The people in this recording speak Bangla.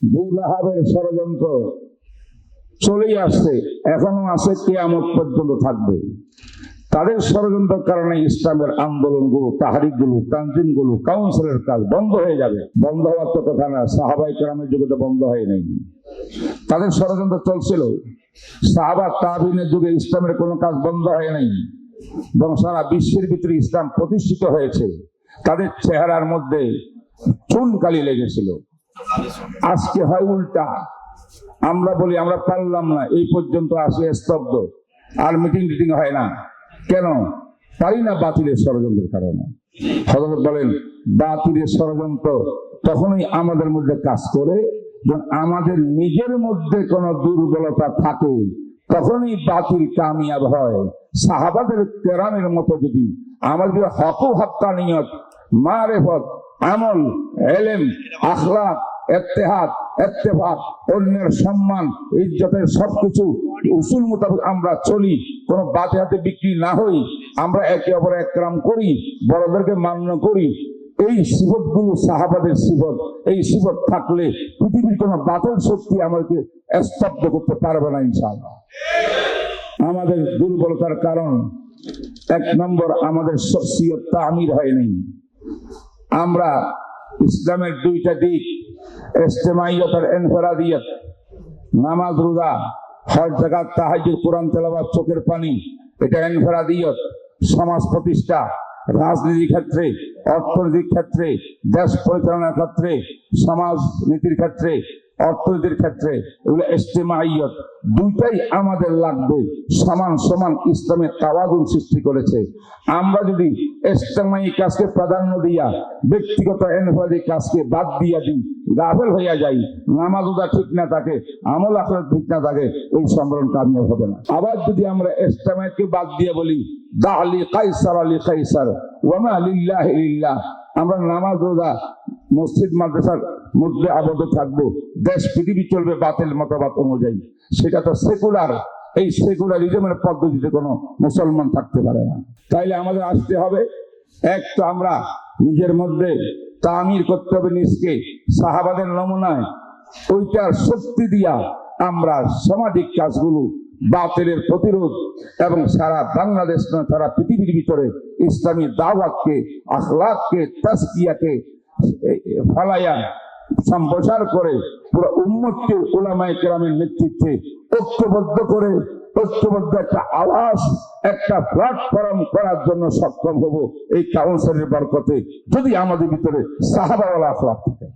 বুলাহাবের ষড়যন্ত্র চলেই আসছে, এখনো আছে, কিয়ামত পর্যন্ত থাকবে। তাদের ষড়যন্ত্রের কারণে ইসলামের আন্দোলনগুলো, তাহরিকগুলো, তানজিমগুলো, কাউন্সিলের কাজ বন্ধ হয়ে যাবে। বন্ধ হওয়ার তো কথা না, সাহাবায়ে কেরামের যুগে তো বন্ধ হয় নাই। তাদের ষড়যন্ত্র চলছিল। সাহাবা তাবিনের যুগে ইসলামের কোনো কাজ বন্ধ হয় নাই, এবং সারা বিশ্বের ভিতরে ইসলাম প্রতিষ্ঠিত হয়েছে। তাদের চেহারার মধ্যে চুনকালি লেগেছিল। আজকে হয় উল্টা, আমরা বলি আমরা পারলাম না, এই পর্যন্ত আসে স্তব্ধ, আর মিটিং টিটিং হয় না। কেন পারি না? বাতিলের ষড়যন্ত্রের কারণে। হযরত বলেন, বাতিলের ষড়যন্ত্র তখনই আমাদের মধ্যে কাজ করে যখন আমাদের নিজের মধ্যে কোনো দুর্বলতা থাকে, তখনই বাতিল কামিয়াব হয়। সাহাবাদের কেরামের মতো যদি আমাদের হক ও হাক্কানিয়ত, মারিফত, আমল, ইলম, আখলাক, ইত্তেহাদ, ইত্তেফাক, অন্যের সম্মান, ইজ্জতের সবকিছু উসুল মোতাবেক আমরা চলি, কোনো বাতে হাতে বিক্রি না হই, আমরা একে অপরের একরাম করি, বড়দেরকে মান্য করি, এই সিফতগুলো সাহাবাদের সিফত। এই সিফত থাকলে পৃথিবীর কোনো বাতিল শক্তি আমাদেরকে স্তব্ধ করতে পারবে না ইনশাআল্লাহ। আমাদের দুর্বলতার কারণ এক নম্বর, আমাদের শখসিয়ত তামির হয়নি। আমরা ইসলামের দুইটা দিক, ইজতিমাইয়ত আর ইনফিরাদিয়ত, নামাজ, রোজা, হজ, যাকাত, তাহাজ্জুদ, কোরআন তেলাওয়াত, চোখের পানি, এটা ইনফিরাদিয়ত। সমাজ প্রতিষ্ঠা, রাজনীতির ক্ষেত্রে, অর্থনৈতিক ক্ষেত্রে, দেশ পরিচালনার ক্ষেত্রে, সমাজ নীতির ক্ষেত্রে, অর্থনীতির ক্ষেত্রে, এগুলো ইজতিমাইয়ত। দুইটাই আমাদের লাগবে। সমান সমান ইসলামের তাওয়াজুন সৃষ্টি করেছে। আমরা যদি ইজতিমাই কাজকে প্রাধান্য দিয়া ব্যক্তিগত ইনফিরাদি কাজকে বাদ দিয়া দিই, গাফেল হইয়া যাই, নামাজ রোজা ঠিক না থাকে, আমল আখলাক ঠিক না থাকে, এই সম্মেলন কামিয়াব হবে না। আবার যদি আমরা ইজতিমাইকে বাদ দিয়ে বলি দালি কাইসার আলী কাইসার ওয়া মা লিল্লাহি লিল্লাহ, আমরা নামাজ রোজা মসজিদ মাদ্রাসার মধ্যে আবদ্ধ থাকবো, দেশ পৃথিবী চলবে বাতিল মতবাদ অনুযায়ী, সেটা তো সেকুলার। এই সেকুলারিজমের পদ্ধতিতে কোনো মুসলমান থাকতে পারে না। তাইলে আমাদের আসতে হবে, এক তো আমরা নিজের মধ্যে তামির করতে হবে নিজকে সাহাবাদের নমুনায়, ওইটার শক্তি দিয়া আমরা সামাজিক কাজগুলো, বাতিলের প্রতিরোধ এবং সারা বাংলাদেশ নয় সারা পৃথিবীর ভিতরে ইসলামী দাওয়াতকে, আখলাককে, তাজকিয়াকে ফলাইয়া সম্প্রসার করে পুরো উম্মতকে উলামায়ে কেরামের নেতৃত্বে ঐক্যবদ্ধ করে, ঐক্যবদ্ধ একটা আওয়াজ, একটা প্ল্যাটফর্ম করার জন্য সক্ষম হব এই কাউন্সিলের বরকতে, যদি আমাদের ভিতরে সাহাবাওয়ালা আখলাক থাকে।